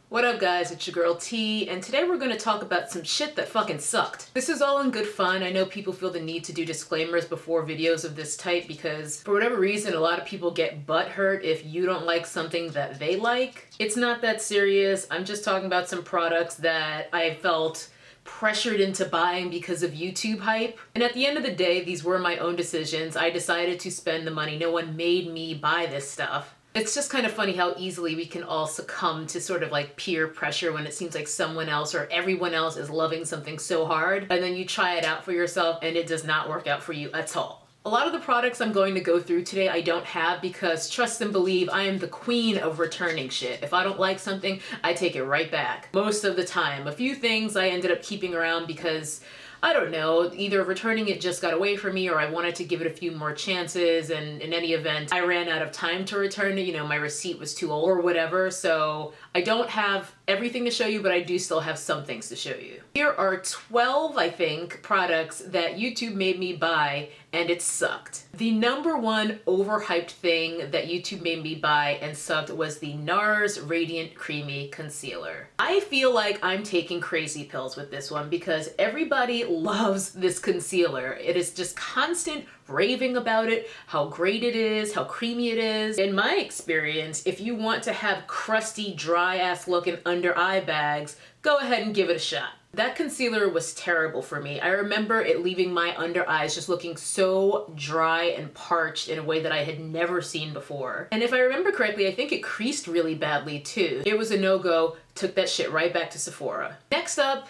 What up guys, it's your girl T, and today we're going to talk about some shit that fucking sucked. This is all in good fun. I know people feel the need to do disclaimers before videos of this type because for whatever reason a lot of people get butthurt if you don't like something that they like. It's not that serious. I'm just talking about some products that I felt pressured into buying because of YouTube hype. And at the end of the day, these were my own decisions. I decided to spend the money. No one made me buy this stuff. It's just kind of funny how easily we can all succumb to sort of like peer pressure when it seems like someone else or everyone else is loving something so hard, and then you try it out for yourself and it does not work out for you at all. A lot of the products I'm going to go through today I don't have because trust and believe I am the queen of returning shit. If I don't like something, I take it right back. Most of the time. A few things I ended up keeping around because I don't know, either returning it just got away from me or I wanted to give it a few more chances, and in any event, I ran out of time to return it. You know, my receipt was too old or whatever, so I don't have everything to show you, but I do still have some things to show you. Here are 12, I think, products that YouTube made me buy and it sucked. The number one overhyped thing that YouTube made me buy and sucked was the NARS Radiant Creamy Concealer. I feel like I'm taking crazy pills with this one because everybody loves this concealer. It is just constant raving about it, how great it is, how creamy it is. In my experience, if you want to have crusty, dry ass looking under eye bags, go ahead and give it a shot. That concealer was terrible for me. I remember it leaving my under eyes just looking so dry and parched in a way that I had never seen before. And if I remember correctly, I think it creased really badly too. It was a no-go, took that shit right back to Sephora. Next up,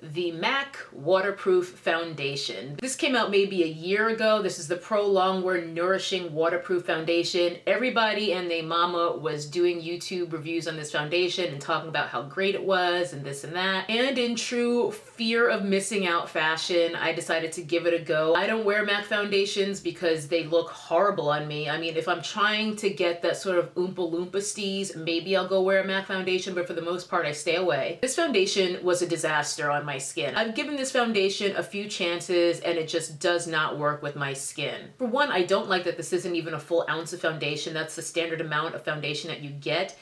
the MAC Waterproof Foundation. This came out maybe a year ago. This is the Pro Longwear Nourishing Waterproof Foundation. Everybody and their mama was doing YouTube reviews on this foundation and talking about how great it was and this and that. And in true fear of missing out fashion, I decided to give it a go. I don't wear MAC foundations because they look horrible on me. I mean, if I'm trying to get that sort of Oompa Loompa steez, maybe I'll go wear a MAC foundation, but for the most part, I stay away. This foundation was a disaster on my skin. I've given this foundation a few chances and it just does not work with my skin. For one, I don't like that this isn't even a full ounce of foundation. That's the standard amount of foundation that you get.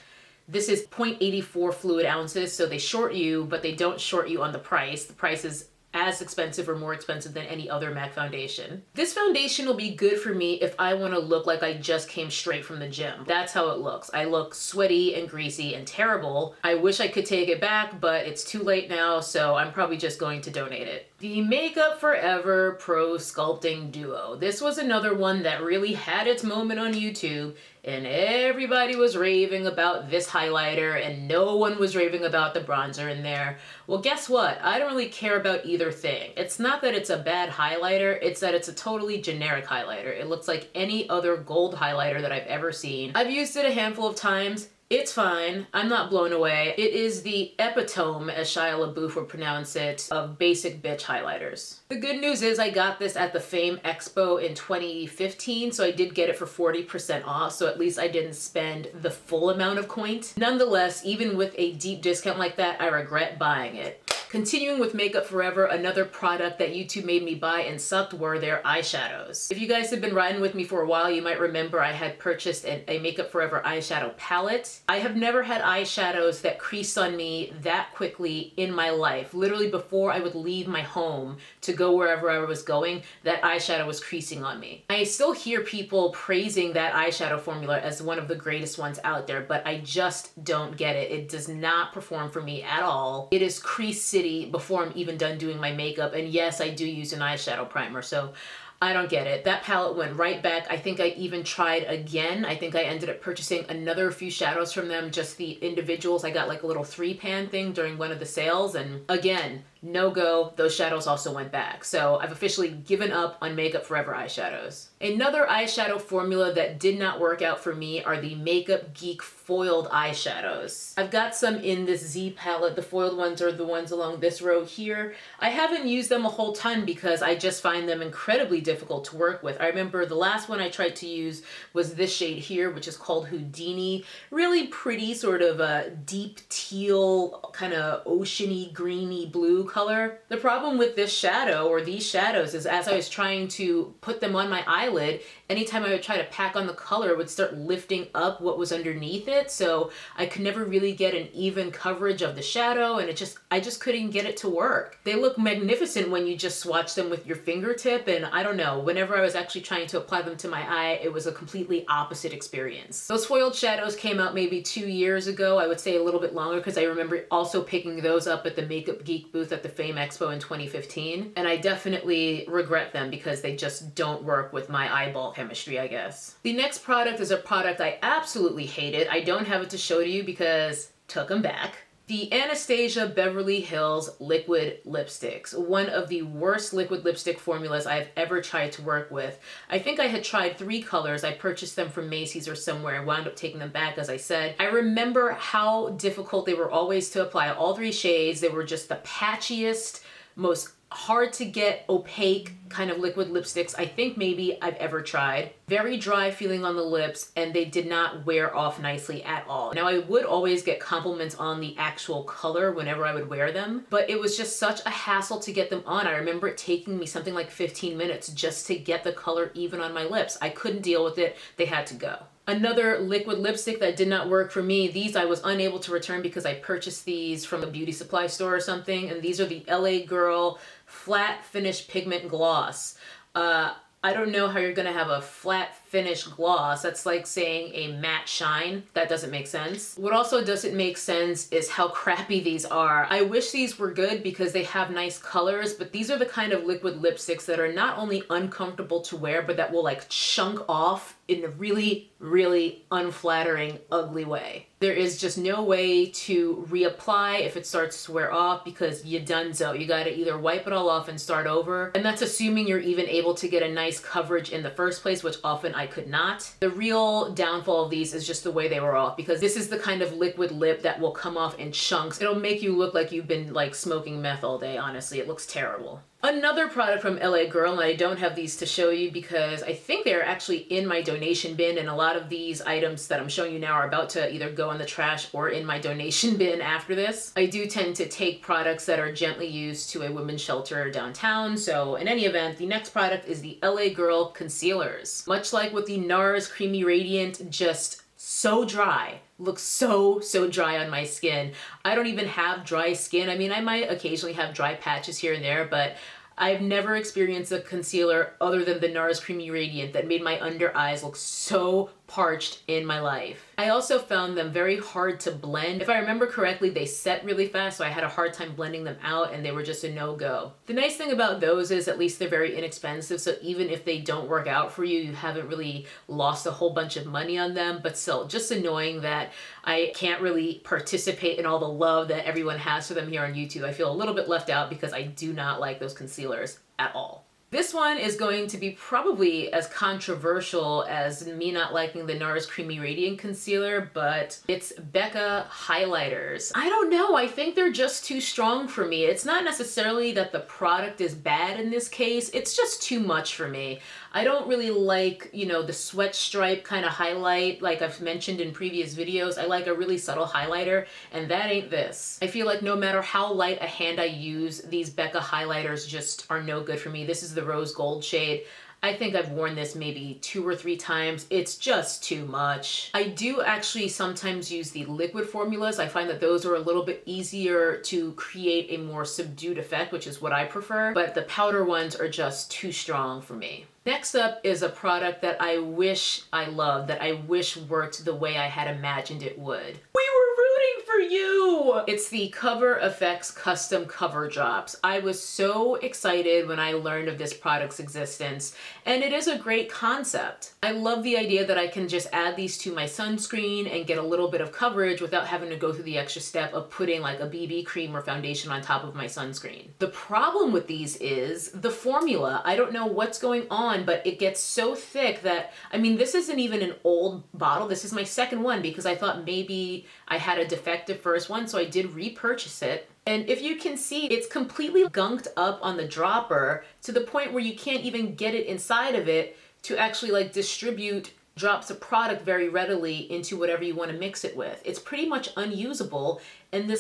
This is 0.84 fluid ounces, so they short you, but they don't short you on the price. The price is as expensive or more expensive than any other MAC foundation. This foundation will be good for me if I want to look like I just came straight from the gym. That's how it looks. I look sweaty and greasy and terrible. I wish I could take it back, but it's too late now, so I'm probably just going to donate it. The Makeup Forever Pro Sculpting Duo. This was another one that really had its moment on YouTube, and everybody was raving about this highlighter and no one was raving about the bronzer in there. Well, guess what? I don't really care about either thing. It's not that it's a bad highlighter, it's that it's a totally generic highlighter. It looks like any other gold highlighter that I've ever seen. I've used it a handful of times. It's fine. I'm not blown away. It is the epitome, as Shia LaBeouf would pronounce it, of basic bitch highlighters. The good news is I got this at the Fame Expo in 2015, so I did get it for 40% off, so at least I didn't spend the full amount of coins. Nonetheless, even with a deep discount like that, I regret buying it. Continuing with Makeup Forever, another product that YouTube made me buy and sucked were their eyeshadows. If you guys have been riding with me for a while, you might remember I had purchased a Makeup Forever eyeshadow palette. I have never had eyeshadows that creased on me that quickly in my life. Literally before I would leave my home to go wherever I was going, that eyeshadow was creasing on me. I still hear people praising that eyeshadow formula as one of the greatest ones out there, but I just don't get it. It does not perform for me at all. It is crease city before I'm even done doing my makeup, and yes, I do use an eyeshadow primer, so I don't get it. That palette went right back. I think I even tried again. I think I ended up purchasing another few shadows from them, just the individuals. I got like a little 3-pan thing during one of the sales, and again, no go. Those shadows also went back. So I've officially given up on Makeup Forever eyeshadows. Another eyeshadow formula that did not work out for me are the Makeup Geek foiled eyeshadows. I've got some in this Z palette. The foiled ones are the ones along this row here. I haven't used them a whole ton because I just find them incredibly difficult to work with. I remember the last one I tried to use was this shade here, which is called Houdini. Really pretty, sort of a deep teal, kind of oceany, greeny blue color. The problem with this shadow or these shadows is as I was trying to put them on my eyelid, anytime I would try to pack on the color, it would start lifting up what was underneath it. So I could never really get an even coverage of the shadow, and I just couldn't get it to work. They look magnificent when you just swatch them with your fingertip, and I don't know, whenever I was actually trying to apply them to my eye, it was a completely opposite experience. Those foiled shadows came out maybe 2 years ago. I would say a little bit longer, because I remember also picking those up at the Makeup Geek booth at the Fame Expo in 2015. And I definitely regret them because they just don't work with my eyeball chemistry, I guess. The next product is a product I absolutely hated. I don't have it to show to you because took them back. The Anastasia Beverly Hills liquid lipsticks, one of the worst liquid lipstick formulas I've ever tried to work with. I think I had tried 3 colors. I purchased them from Macy's or somewhere and wound up taking them back, as I said. I remember how difficult they were always to apply. All 3 shades, they were just the patchiest, most hard to get, opaque kind of liquid lipsticks I think maybe I've ever tried. Very dry feeling on the lips, and they did not wear off nicely at all. Now, I would always get compliments on the actual color whenever I would wear them, but it was just such a hassle to get them on. I remember it taking me something like 15 minutes just to get the color even on my lips. I couldn't deal with it. They had to go. Another liquid lipstick that did not work for me, these I was unable to return because I purchased these from a beauty supply store or something, and these are the LA Girl Flat Finish Pigment Gloss. I don't know how you're gonna have a flat finish gloss. That's like saying a matte shine. That doesn't make sense. What also doesn't make sense is how crappy these are. I wish these were good because they have nice colors, but these are the kind of liquid lipsticks that are not only uncomfortable to wear, but that will like chunk off in a really, really unflattering, ugly way. There is just no way to reapply if it starts to wear off because you donezo. You gotta either wipe it all off and start over. And that's assuming you're even able to get a nice coverage in the first place, which often I could not. The real downfall of these is just the way they were off, because this is the kind of liquid lip that will come off in chunks. It'll make you look like you've been like smoking meth all day, honestly. It looks terrible. Another product from LA Girl, and I don't have these to show you because I think they're actually in my donation bin, and a lot of these items that I'm showing you now are about to either go in the trash or in my donation bin after this. I do tend to take products that are gently used to a women's shelter downtown, so in any event, the next product is the LA Girl Concealers. Much like with the NARS Creamy Radiant, just so dry. Looks so dry on my skin. I don't even have dry skin. I mean, I might occasionally have dry patches here and there, but I've never experienced a concealer other than the NARS Creamy Radiant that made my under eyes look so parched in my life. I also found them very hard to blend. If I remember correctly, they set really fast, so I had a hard time blending them out, and they were just a no-go. The nice thing about those is at least they're very inexpensive, so even if they don't work out for you, you haven't really lost a whole bunch of money on them, but still, just annoying that I can't really participate in all the love that everyone has for them here on YouTube. I feel a little bit left out because I do not like those concealers at all. This one is going to be probably as controversial as me not liking the NARS Creamy Radiant Concealer, but it's Becca highlighters. I don't know, I think they're just too strong for me. It's not necessarily that the product is bad in this case, it's just too much for me. I don't really like, you know, the sweat stripe kind of highlight like I've mentioned in previous videos. I like a really subtle highlighter, and that ain't this. I feel like no matter how light a hand I use, these Becca highlighters just are no good for me. This is the rose gold shade. I think I've worn this maybe 2 or 3 times. It's just too much. I do actually sometimes use the liquid formulas. I find that those are a little bit easier to create a more subdued effect, which is what I prefer, but the powder ones are just too strong for me. Next up is a product that I wish I loved, that I wish worked the way I had imagined it would. We were rooting for you! It's the Cover FX Custom Cover Drops. I was so excited when I learned of this product's existence, and it is a great concept. I love the idea that I can just add these to my sunscreen and get a little bit of coverage without having to go through the extra step of putting like a BB cream or foundation on top of my sunscreen. The problem with these is the formula. I don't know what's going on, but it gets so thick that, I mean, this isn't even an old bottle. This is my second one because I thought maybe I had a defective first one, so I did repurchase it. And if you can see, it's completely gunked up on the dropper to the point where you can't even get it inside of it to actually like distribute drops a product very readily into whatever you want to mix it with. It's pretty much unusable, and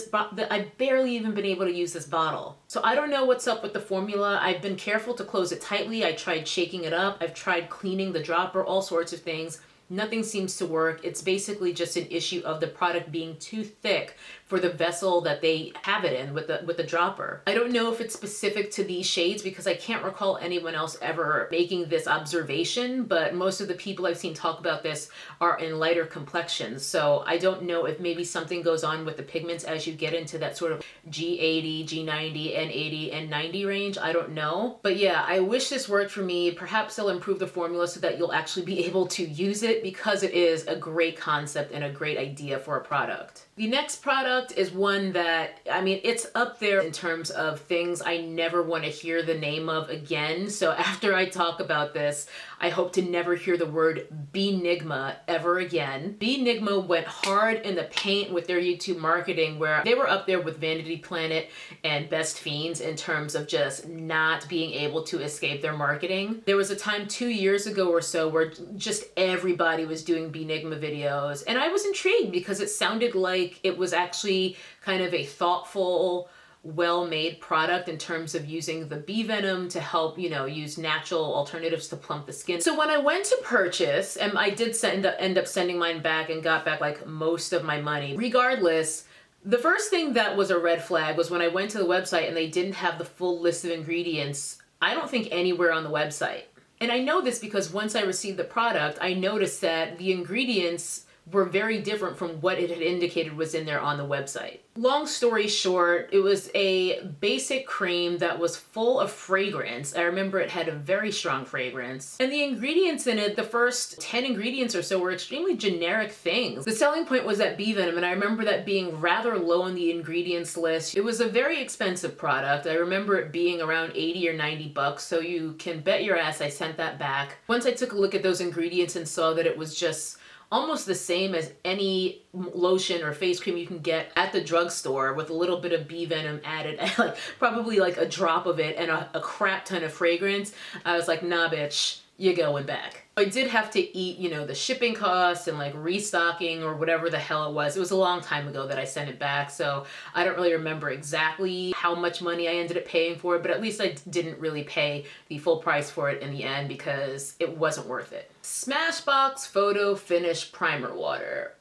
I've barely even been able to use this bottle. So I don't know what's up with the formula. I've been careful to close it tightly. I tried shaking it up. I've tried cleaning the dropper, all sorts of things. Nothing seems to work. It's basically just an issue of the product being too thick for the vessel that they have it in with the dropper. I don't know if it's specific to these shades because I can't recall anyone else ever making this observation, but most of the people I've seen talk about this are in lighter complexions. So I don't know if maybe something goes on with the pigments as you get into that sort of G80, G90, N80, and 90 range. I don't know. But yeah, I wish this worked for me. Perhaps they'll improve the formula so that you'll actually be able to use it, because it is a great concept and a great idea for a product. The next product is one that, I mean, it's up there in terms of things I never want to hear the name of again. So after I talk about this, I hope to never hear the word BeNigma ever again. BeNigma went hard in the paint with their YouTube marketing, where they were up there with Vanity Planet and Best Fiends in terms of just not being able to escape their marketing. There was a time 2 years ago or so where just everybody was doing BeNigma videos, and I was intrigued because it sounded like it was actually kind of a thoughtful, well-made product in terms of using the bee venom to help, you know, use natural alternatives to plump the skin. So when I went to purchase, and I did end up sending mine back and got back like most of my money. Regardless, the first thing that was a red flag was when I went to the website and they didn't have the full list of ingredients, I don't think anywhere on the website. And I know this because once I received the product, I noticed that the ingredients were very different from what it had indicated was in there on the website. Long story short, it was a basic cream that was full of fragrance. I remember it had a very strong fragrance. And the ingredients in it, the first 10 ingredients or so, were extremely generic things. The selling point was that bee venom, and I remember that being rather low on the ingredients list. It was a very expensive product. I remember it being around 80 or 90 bucks, so you can bet your ass I sent that back. Once I took a look at those ingredients and saw that it was just almost the same as any lotion or face cream you can get at the drugstore with a little bit of bee venom added, like probably like a drop of it and a crap ton of fragrance, I was like, nah, bitch, you're going back. I did have to eat, you know, the shipping costs and like restocking or whatever the hell it was. It was a long time ago that I sent it back, so I don't really remember exactly how much money I ended up paying for it, but at least I didn't really pay the full price for it in the end because it wasn't worth it. Smashbox Photo Finish Primer Water.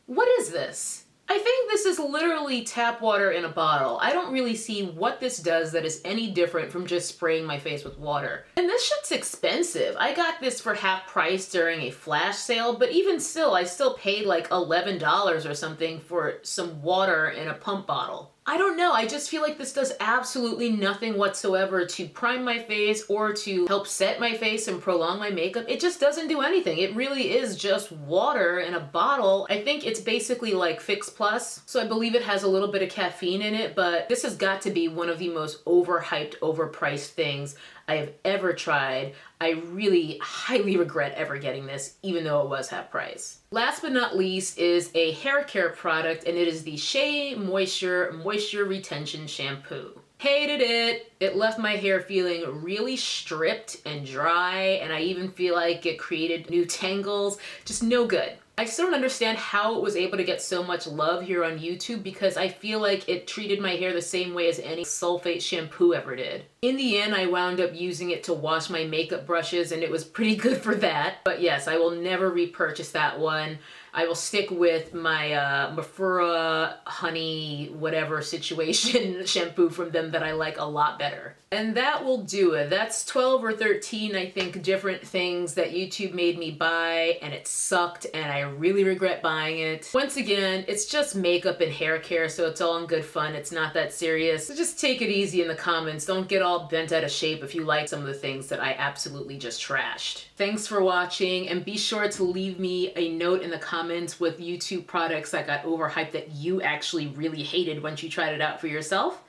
What is this? I think this is literally tap water in a bottle. I don't really see what this does that is any different from just spraying my face with water. And this shit's expensive. I got this for half price during a flash sale, but even still, I still paid like $11 or something for some water in a pump bottle. I don't know, I just feel like this does absolutely nothing whatsoever to prime my face or to help set my face and prolong my makeup. It just doesn't do anything. It really is just water in a bottle. I think it's basically like Fix Plus, so I believe it has a little bit of caffeine in it, but this has got to be one of the most overhyped, overpriced things I have ever tried. I really highly regret ever getting this, even though it was half price. Last but not least is a hair care product, and it is the Shea Moisture Moisture Retention Shampoo. Hated it. It left my hair feeling really stripped and dry, and I even feel like it created new tangles. Just no good. I still don't understand how it was able to get so much love here on YouTube, because I feel like it treated my hair the same way as any sulfate shampoo ever did. In the end, I wound up using it to wash my makeup brushes, and it was pretty good for that. But yes, I will never repurchase that one. I will stick with my Mafura honey whatever situation shampoo from them that I like a lot better. And that will do it. That's 12 or 13, I think, different things that YouTube made me buy, and it sucked, and I really regret buying it. Once again, it's just makeup and hair care, so it's all in good fun. It's not that serious. So just take it easy in the comments. Don't get all bent out of shape if you like some of the things that I absolutely just trashed. Thanks for watching, and be sure to leave me a note in the comments with YouTube products that got overhyped that you actually really hated once you tried it out for yourself.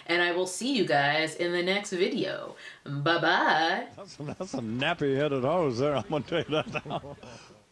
And I will see you guys in the next video. Bye-bye. That's a nappy-headed hose there, I'm gonna tell you that now.